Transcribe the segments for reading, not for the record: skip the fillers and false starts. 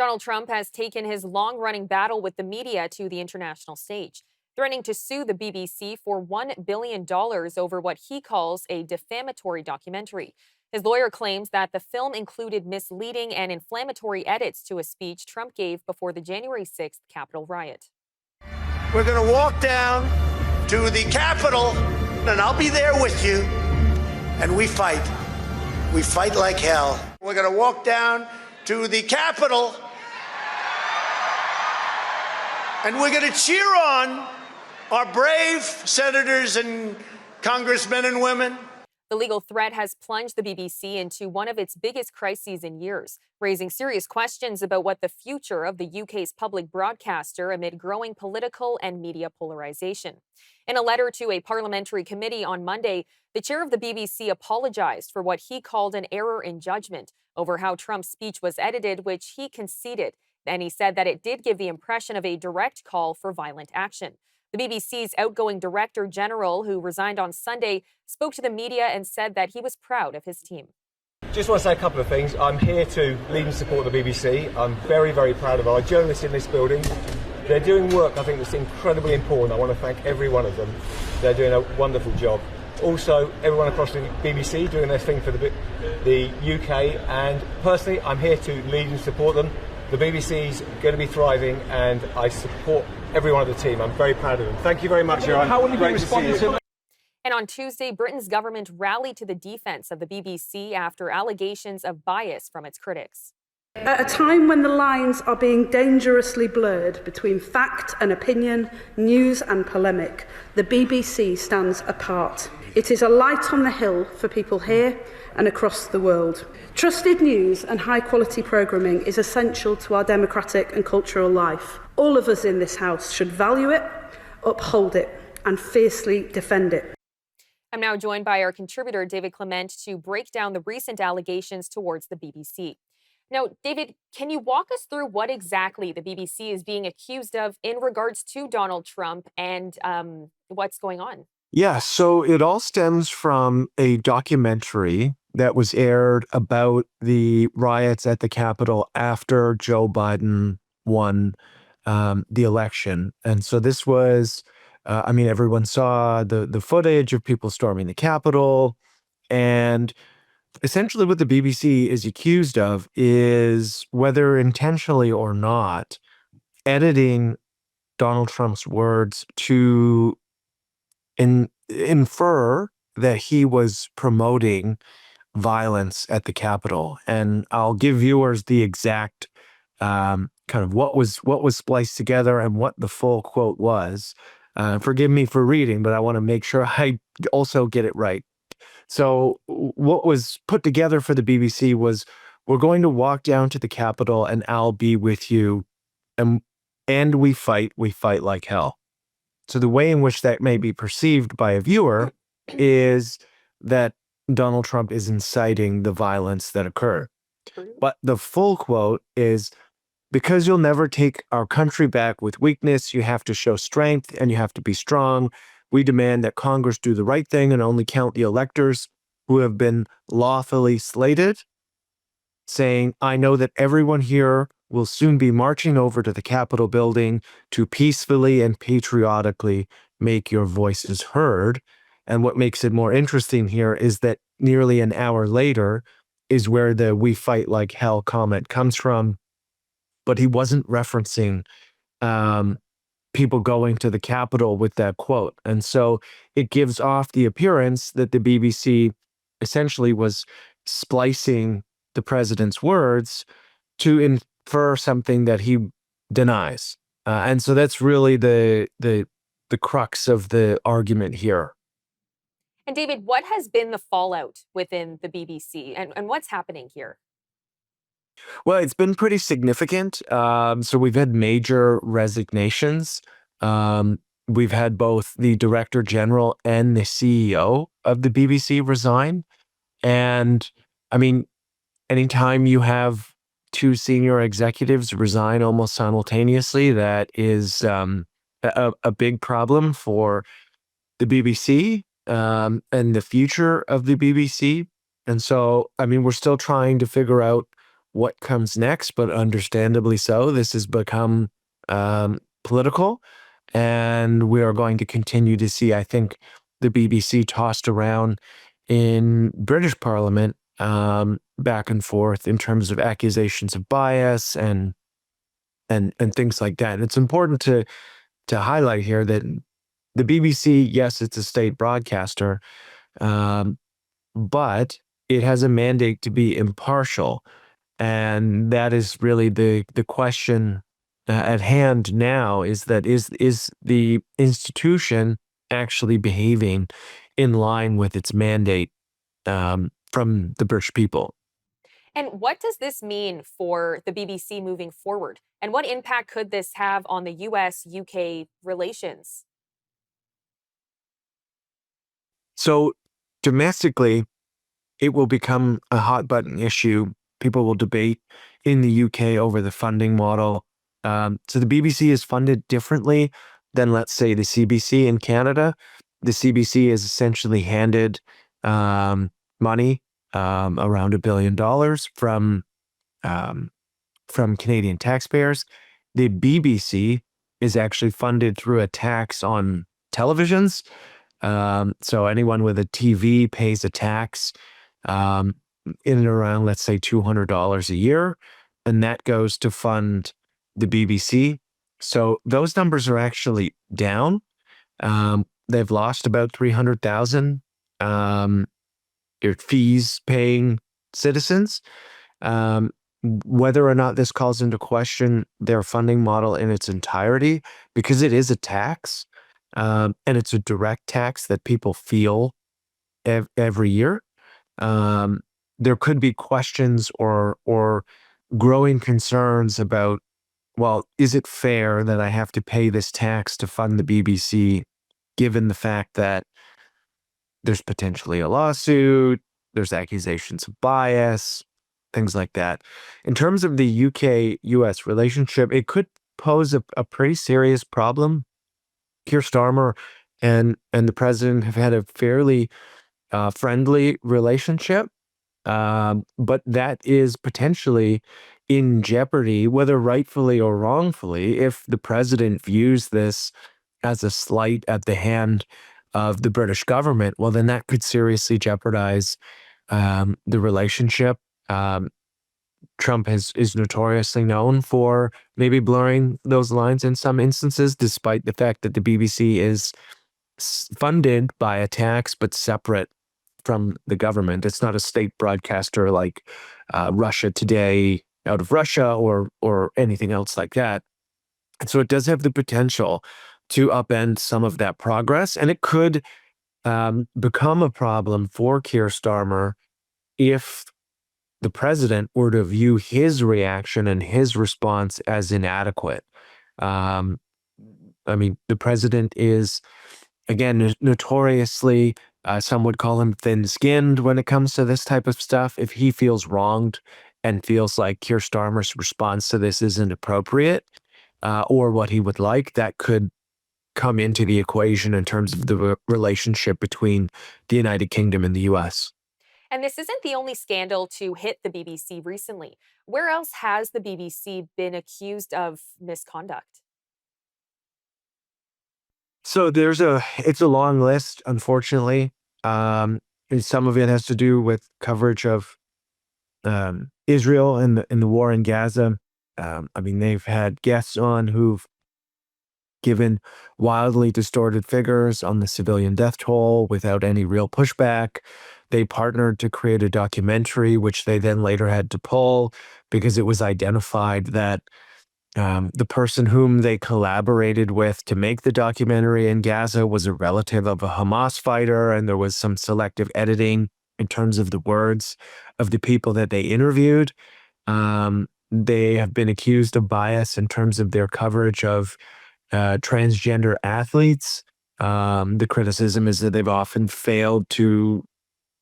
Donald Trump has taken his long-running battle with the media to the international stage, threatening to sue the BBC for $1 billion over what he calls a defamatory documentary. His lawyer claims that the film included misleading and inflammatory edits to a speech Trump gave before the January 6th Capitol riot. We're going to walk down to the Capitol, and I'll be there with you, and we fight. We fight like hell. We're going to walk down to the Capitol, and we're going to cheer on our brave senators and congressmen and women. The legal threat has plunged the BBC into one of its biggest crises in years, raising serious questions about what the future of the UK's public broadcaster amid growing political and media polarization. In a letter to a parliamentary committee on Monday, the chair of the BBC apologized for what he called an error in judgment over how Trump's speech was edited, which he conceded. And he said that it did give the impression of a direct call for violent action. The BBC's outgoing director general, who resigned on Sunday, spoke to the media and said that he was proud of his team. Just want to say a couple of things. I'm here to lead and support the BBC. I'm very, very proud of our journalists in this building. They're doing work I think that's incredibly important. I want to thank every one of them. They're doing a wonderful job. Also, everyone across the BBC doing their thing for the UK. And personally, I'm here to lead and support them. The BBC's going to be thriving, and I support every one of the team. I'm very proud of them. Thank you very much, Aaron. How will you be responding to that? And on Tuesday, Britain's government rallied to the defense of the BBC after allegations of bias from its critics. At a time when the lines are being dangerously blurred between fact and opinion, news and polemic, the BBC stands apart. It is a light on the hill for people here and across the world. Trusted news and high-quality programming is essential to our democratic and cultural life. All of us in this House should value it, uphold it, and fiercely defend it. I'm now joined by our contributor, David Clement, to break down the recent allegations towards the BBC. Now, David, can you walk us through what exactly the BBC is being accused of in regards to Donald Trump and what's going on? Yeah, so it all stems from a documentary that was aired about the riots at the Capitol after Joe Biden won the election. And so this was, everyone saw the footage of people storming the Capitol. And essentially what the BBC is accused of is, whether intentionally or not, editing Donald Trump's words to infer that he was promoting violence at the Capitol. And I'll give viewers the exact kind of what was spliced together and what the full quote was. Forgive me for reading, but I want to make sure I also get it right. So what was put together for the BBC was, we're going to walk down to the Capitol and I'll be with you, and we fight like hell. So the way in which that may be perceived by a viewer is that Donald Trump is inciting the violence that occurred. But the full quote is, "Because you'll never take our country back with weakness, you have to show strength and you have to be strong. We demand that Congress do the right thing and only count the electors who have been lawfully slated," saying, "I know that everyone here will soon be marching over to the Capitol building to peacefully and patriotically make your voices heard." And what makes it more interesting here is that nearly an hour later is where the "we fight like hell" comment comes from. But he wasn't referencing people going to the Capitol with that quote. And so it gives off the appearance that the BBC essentially was splicing the president's words to infer something that he denies. And so that's really the crux of the argument here. And David, what has been the fallout within the BBC and what's happening here? Well, it's been pretty significant. So we've had major resignations. We've had both the director general and the CEO of the BBC resign. And I mean, anytime you have two senior executives resign almost simultaneously, that is a big problem for the BBC and the future of the BBC. And so, I mean, we're still trying to figure out what comes next, but understandably so. This has become political, and we are going to continue to see, I think, the BBC tossed around in British Parliament back and forth in terms of accusations of bias and things like that. And it's important to highlight here that the BBC, yes, it's a state broadcaster, um, but it has a mandate to be impartial, and that is really the question at hand now. Is that is the institution actually behaving in line with its mandate from the British people? And what does this mean for the BBC moving forward? And what impact could this have on the US UK relations? So domestically, it will become a hot button issue. People will debate in the UK over the funding model. So the BBC is funded differently than, let's say, the CBC in Canada. The CBC is essentially handed money, around $1 billion um, from Canadian taxpayers. The BBC is actually funded through a tax on televisions. So anyone with a TV pays a tax um, in and around, let's say, $200 a year, and that goes to fund the BBC. So those numbers are actually down. They've lost about 300,000 their fees paying citizens. Um, Whether or not this calls into question their funding model in its entirety, because it is a tax, and it's a direct tax that people feel every year. Um, there could be questions or growing concerns about, well, is it fair that I have to pay this tax to fund the BBC, given the fact that there's potentially a lawsuit, there's accusations of bias, things like that. In terms of the UK-US relationship, it could pose a pretty serious problem. Keir Starmer and the president have had a fairly friendly relationship, but that is potentially in jeopardy, whether rightfully or wrongfully, if the president views this as a slight at the hand of the British government. Well, then that could seriously jeopardize the relationship. Um, Trump is notoriously known for maybe blurring those lines in some instances, despite the fact that the BBC is funded by a tax but separate from the government. It's not a state broadcaster like Russia Today out of Russia or anything else like that. And so it does have the potential to upend some of that progress, and it could become a problem for Keir Starmer if the president were to view his reaction and his response as inadequate. Um, I mean, the president is, again, notoriously, some would call him thin-skinned when it comes to this type of stuff. If he feels wronged and feels like Keir Starmer's response to this isn't appropriate, or what he would like, that could come into the equation in terms of the relationship between the United Kingdom and the US. And this isn't the only scandal to hit the BBC recently. Where else has the BBC been accused of misconduct? So it's a long list, unfortunately. And some of it has to do with coverage of Israel and the war in Gaza. I mean, they've had guests on who've given wildly distorted figures on the civilian death toll without any real pushback. They partnered to create a documentary, which they then later had to pull because it was identified that the person whom they collaborated with to make the documentary in Gaza was a relative of a Hamas fighter, and there was some selective editing in terms of the words of the people that they interviewed. They have been accused of bias in terms of their coverage of transgender athletes. The criticism is that they've often failed to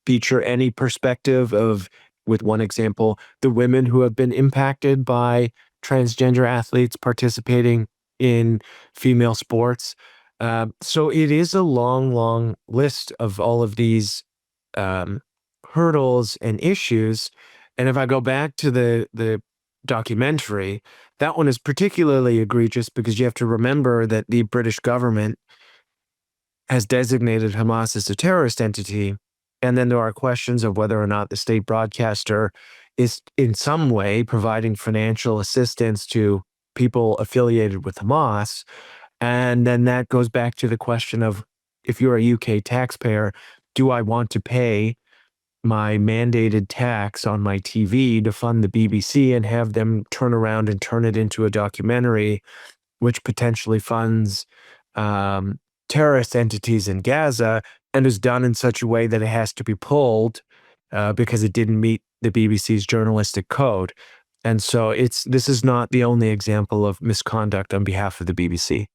feature any perspective of, with one example, the women who have been impacted by transgender athletes participating in female sports. So it is a long, long list of all of these hurdles and issues And if I go back to the documentary, that one is particularly egregious because you have to remember that the British government has designated Hamas as a terrorist entity. And then there are questions of whether or not the state broadcaster is in some way providing financial assistance to people affiliated with Hamas. And then that goes back to the question of, if you're a UK taxpayer, do I want to pay my mandated tax on my TV to fund the BBC and have them turn around and turn it into a documentary which potentially funds um, terrorist entities in Gaza, and is done in such a way that it has to be pulled because it didn't meet the BBC's journalistic code. And so this is not the only example of misconduct on behalf of the BBC.